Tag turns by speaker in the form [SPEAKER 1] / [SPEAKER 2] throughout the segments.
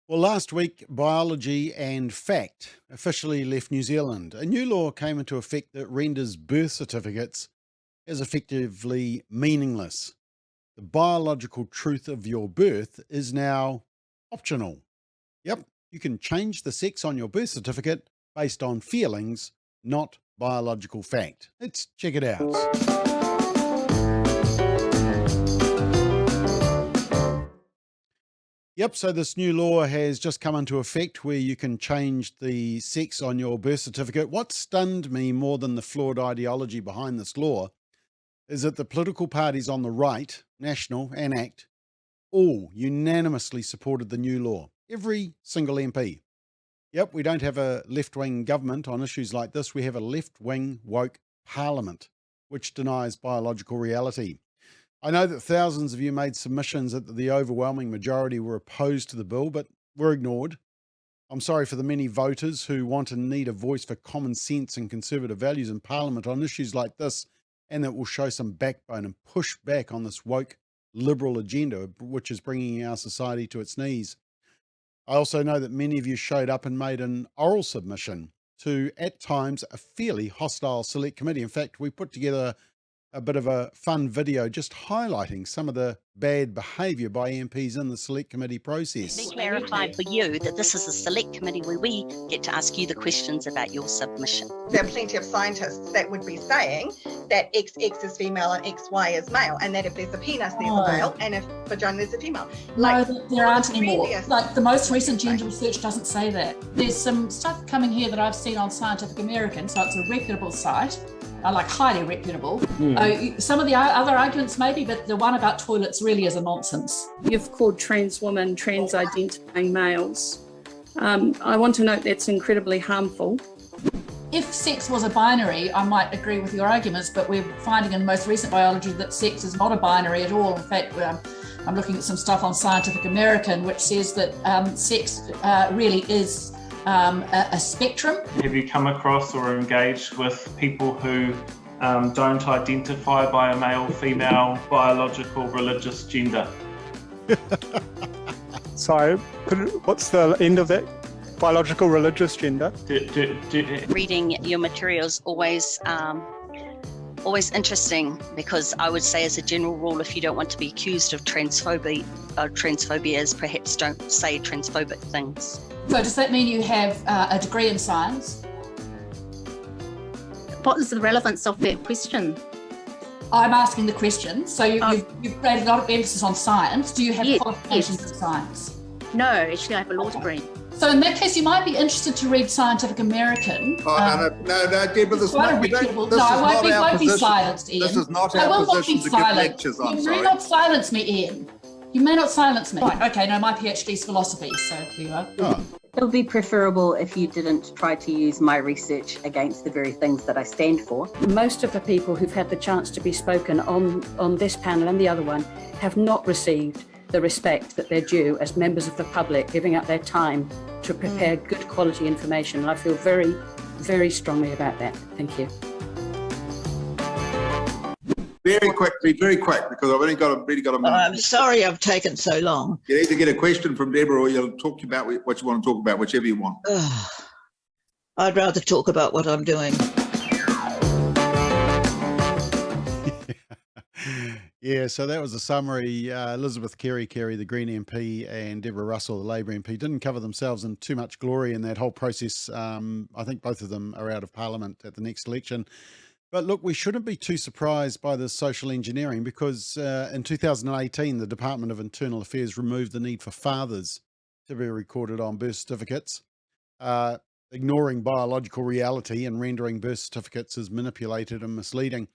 [SPEAKER 1] Well, last week, biology and fact officially left New Zealand. A new law came into effect that renders birth certificates as effectively meaningless. The biological truth of your birth is now optional. Yep, you can change the sex on your birth certificate based on feelings, not biological fact. Let's check it out. Yep, so this new law has just come into effect where you can change the sex on your birth certificate. What stunned me more than the flawed ideology behind this law is that the political parties on the right, National and ACT, all unanimously supported the new law. Every single MP. Yep, we don't have a left-wing government on issues like this. We have a left-wing woke parliament, which denies biological reality. I know that thousands of you made submissions that the overwhelming majority were opposed to the bill, but were ignored. I'm sorry for the many voters who want and need a voice for common sense and conservative values in Parliament on issues like this, and that will show some backbone and push back on this woke liberal agenda, which is bringing our society to its knees. I also know that many of you showed up and made an oral submission to, at times, a fairly hostile select committee. In fact, we put together a bit of a fun video just highlighting some of the bad behaviour by MPs in the select committee process.
[SPEAKER 2] Let me clarify for you that this is a select committee where we get to ask you the questions about your submission.
[SPEAKER 3] There are plenty of scientists that would be saying that XX is female and XY is male, and that if there's a penis, there's a male, and if vagina, there's a female.
[SPEAKER 4] No, there aren't anymore. Like the most recent gender research doesn't say that. There's some stuff coming here that I've seen on Scientific American, so it's a reputable site. Like highly reputable. Some of the other arguments maybe, but the one about toilets really is a nonsense.
[SPEAKER 5] You've called trans women trans identifying males. I want to note that's incredibly harmful.
[SPEAKER 4] If sex was a binary, I might agree with your arguments, but we're finding in most recent biology that sex is not a binary at all. In fact, I'm looking at some stuff on Scientific American which says that sex really is a spectrum.
[SPEAKER 6] Have you come across or engaged with people who don't identify by a male, female, biological, religious gender?
[SPEAKER 7] Sorry, what's the end of that? Biological, religious gender?
[SPEAKER 2] Reading your materials always interesting, because I would say as a general rule, if you don't want to be accused of transphobia is perhaps don't say transphobic things.
[SPEAKER 4] So does that mean you have a degree in science?
[SPEAKER 5] What is the relevance of that question?
[SPEAKER 4] I'm asking the question. So you've made a lot of emphasis on science. Do you have qualifications in science?
[SPEAKER 5] No, actually I have a law degree.
[SPEAKER 4] So in that case, you might be interested to read Scientific American.
[SPEAKER 8] No, Deborah, this
[SPEAKER 4] won't be silenced, Ian.
[SPEAKER 8] This is not our position to give lectures, I'm sorry.
[SPEAKER 4] You may not silence me, Ian. You may not silence me. Right, okay, no, my PhD is philosophy, so there you are.
[SPEAKER 8] Oh.
[SPEAKER 9] It would be preferable if you didn't try to use my research against the very things that I stand for.
[SPEAKER 5] Most of the people who've had the chance to be spoken on this panel and the other one have not received the respect that they're due as members of the public, giving up their time to prepare good quality information. And I feel very, very strongly about that. Thank you.
[SPEAKER 8] Very quick, because I've really got a minute.
[SPEAKER 10] I'm sorry I've taken so long.
[SPEAKER 8] You either get a question from Deborah or you'll talk about what you want to talk about, whichever you want.
[SPEAKER 10] I'd rather talk about what I'm doing.
[SPEAKER 1] Yeah, so that was a summary. Elizabeth Carey, the Green MP, and Deborah Russell, the Labour MP, didn't cover themselves in too much glory in that whole process. I think both of them are out of Parliament at the next election. But look, we shouldn't be too surprised by this social engineering, because in 2018, the Department of Internal Affairs removed the need for fathers to be recorded on birth certificates, ignoring biological reality and rendering birth certificates as manipulated and misleading.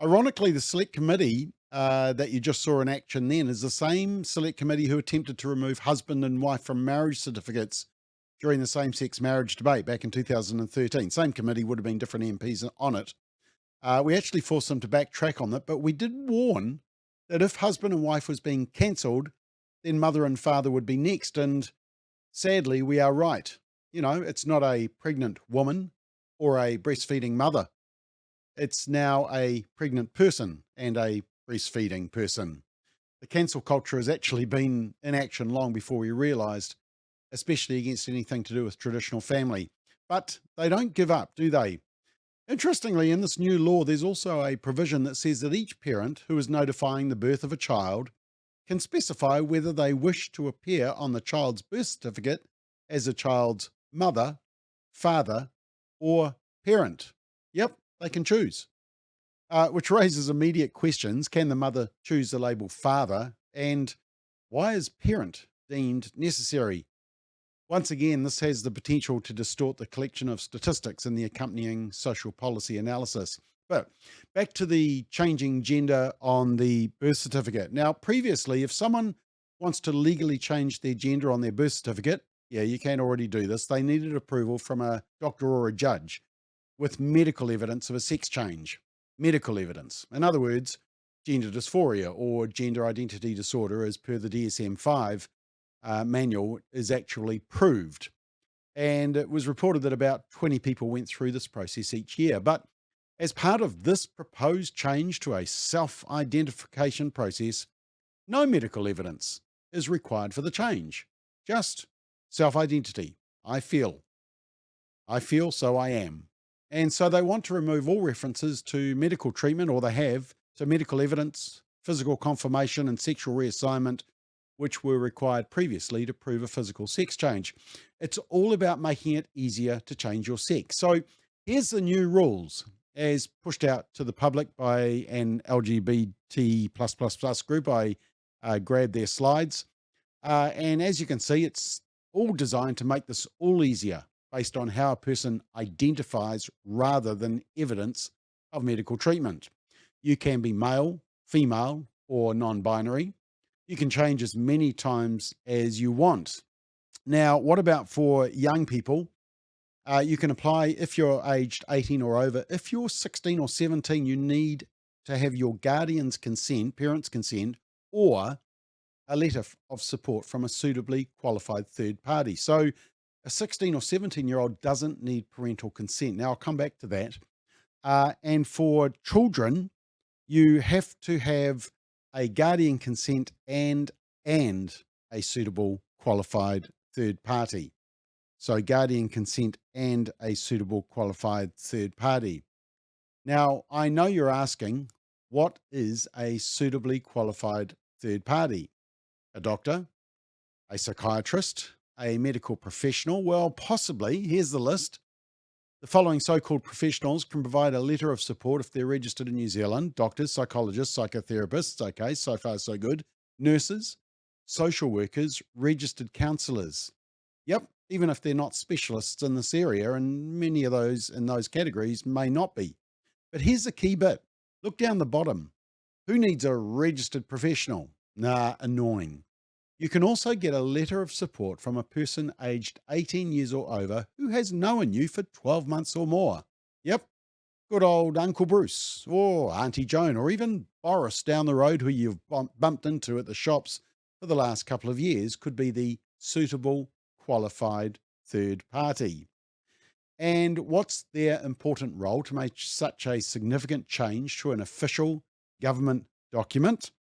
[SPEAKER 1] Ironically, the select committee that you just saw in action then is the same select committee who attempted to remove husband and wife from marriage certificates during the same-sex marriage debate back in 2013. Same committee, would have been different MPs on it. We actually forced them to backtrack on that, but we did warn that if husband and wife was being cancelled, then mother and father would be next. And sadly, we are right. You know, it's not a pregnant woman or a breastfeeding mother. It's now a pregnant person and a breastfeeding person. The cancel culture has actually been in action long before we realised especially against anything to do with traditional family. But they don't give up, do they? Interestingly, in this new law, there's also a provision that says that each parent who is notifying the birth of a child can specify whether they wish to appear on the child's birth certificate as a child's mother, father, or parent. Yep, they can choose. Which raises immediate questions. Can the mother choose the label father? And why is parent deemed necessary? Once again, this has the potential to distort the collection of statistics and the accompanying social policy analysis. But back to the changing gender on the birth certificate. Now, previously, if someone wants to legally change their gender on their birth certificate, yeah, you can already do this. They needed approval from a doctor or a judge with medical evidence of a sex change. Medical evidence. In other words, gender dysphoria or gender identity disorder, as per the DSM-5 manual, is actually proved. And it was reported that about 20 people went through this process each year. But as part of this proposed change to a self-identification process, no medical evidence is required for the change. Just self-identity. I feel, so I am. And so they want to remove all references to medical treatment, or they have, so medical evidence, physical confirmation, and sexual reassignment, which were required previously to prove a physical sex change. It's all about making it easier to change your sex. So here's the new rules as pushed out to the public by an LGBT+++ group. I grabbed their slides. And as you can see, it's all designed to make this all easier based on how a person identifies rather than evidence of medical treatment. You can be male, female, or non-binary. You can change as many times as you want. Now, what about for young people? You can apply if you're aged 18 or over. If you're 16 or 17, you need to have your guardian's consent, parents' consent, or a letter of support from a suitably qualified third party. So a 16 or 17-year-old doesn't need parental consent. Now, I'll come back to that. And for children, you have to have a guardian consent and a suitable qualified third party. So guardian consent and a suitable qualified third party. Now, I know you're asking, what is a suitably qualified third party? A doctor? A psychiatrist? A medical professional? Well, possibly. Here's the list. The following so-called professionals can provide a letter of support if they're registered in New Zealand: doctors, psychologists, psychotherapists. Okay, so far so good. Nurses, social workers, registered counsellors. Yep, even if they're not specialists in this area, and many of those in those categories may not be. But here's the key bit. Look down the bottom. Who needs a registered professional? Nah, annoying. You can also get a letter of support from a person aged 18 years or over who has known you for 12 months or more. Yep, good old Uncle Bruce or Auntie Joan, or even Boris down the road who you've bumped into at the shops for the last couple of years could be the suitable qualified third party. And what's their important role to make such a significant change to an official government document?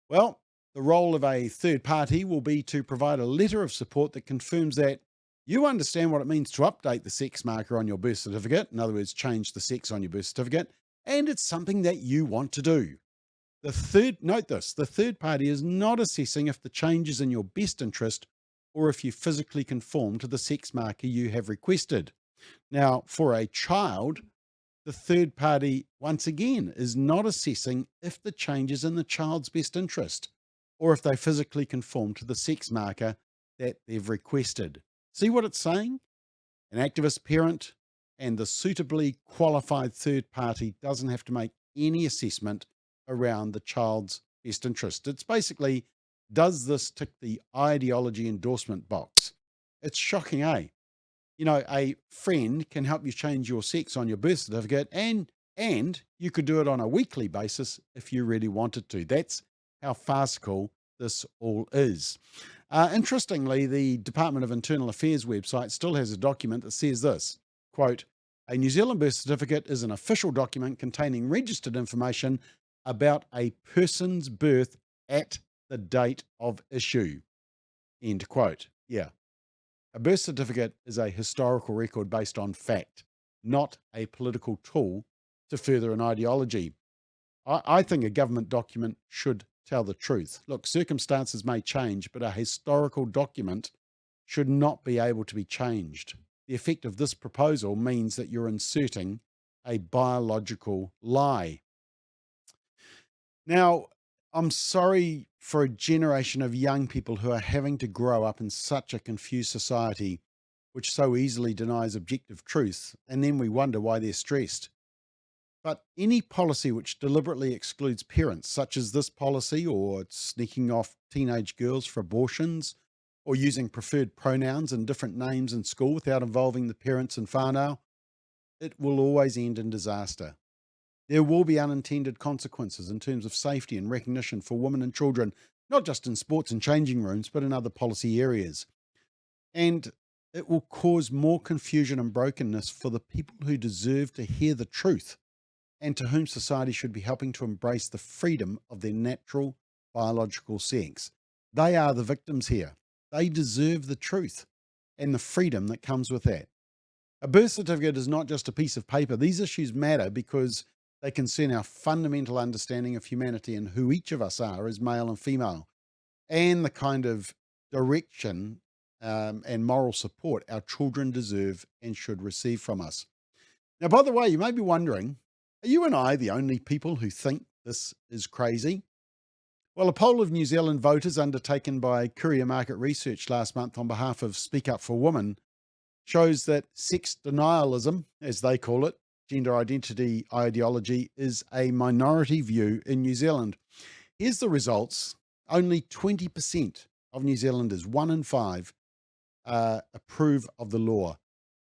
[SPEAKER 1] Well, the role of a third party will be to provide a letter of support that confirms that you understand what it means to update the sex marker on your birth certificate. In other words, change the sex on your birth certificate, and it's something that you want to do. Note this, the third party is not assessing if the change is in your best interest or if you physically conform to the sex marker you have requested. Now, for a child, the third party, once again, is not assessing if the change is in the child's best interest or if they physically conform to the sex marker that they've requested. See what it's saying? An activist parent and the suitably qualified third party doesn't have to make any assessment around the child's best interest. It's basically, does this tick the ideology endorsement box? It's shocking, eh? You know, a friend can help you change your sex on your birth certificate, and you could do it on a weekly basis if you really wanted to. That's how farcical this all is. Interestingly, the Department of Internal Affairs website still has a document that says this, quote, "A New Zealand birth certificate is an official document containing registered information about a person's birth at the date of issue," end quote. Yeah, A birth certificate is a historical record based on fact, not a political tool to further an ideology. I think a government document should tell the truth. Look, circumstances may change, but a historical document should not be able to be changed. The effect of this proposal means that you're inserting a biological lie. Now, I'm sorry for a generation of young people who are having to grow up in such a confused society which so easily denies objective truth, and then we wonder why they're stressed. But any policy which deliberately excludes parents, such as this policy, or sneaking off teenage girls for abortions, or using preferred pronouns and different names in school without involving the parents and whānau, it will always end in disaster. There will be unintended consequences in terms of safety and recognition for women and children, not just in sports and changing rooms, but in other policy areas. And it will cause more confusion and brokenness for the people who deserve to hear the truth, and to whom society should be helping to embrace the freedom of their natural biological sex. They are the victims here. They deserve the truth and the freedom that comes with that. A birth certificate is not just a piece of paper. These issues matter because they concern our fundamental understanding of humanity and who each of us are as male and female, and the kind of direction and moral support our children deserve and should receive from us. Now, by the way, you may be wondering, are you and I the only people who think this is crazy? Well, a poll of New Zealand voters undertaken by Courier Market Research last month on behalf of Speak Up for Women shows that sex denialism, as they call it, gender identity ideology, is a minority view in New Zealand. Here's the results. Only 20% of New Zealanders, 1 in 5, approve of the law,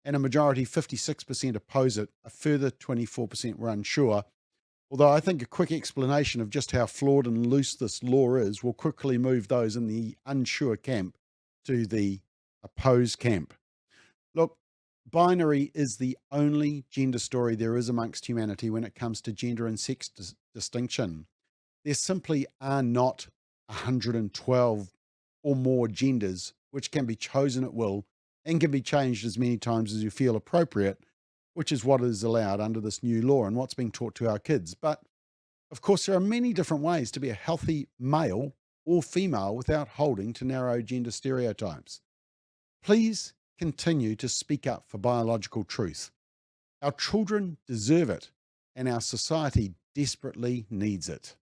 [SPEAKER 1] and a majority, 56%, oppose it. A further 24% were unsure. Although I think a quick explanation of just how flawed and loose this law is will quickly move those in the unsure camp to the opposed camp. Look, binary is the only gender story there is amongst humanity when it comes to gender and sex distinction. There simply are not 112 or more genders which can be chosen at will and can be changed as many times as you feel appropriate, which is what is allowed under this new law and what's being taught to our kids. But of course, there are many different ways to be a healthy male or female without holding to narrow gender stereotypes. Please continue to speak up for biological truth. Our children deserve it, and our society desperately needs it.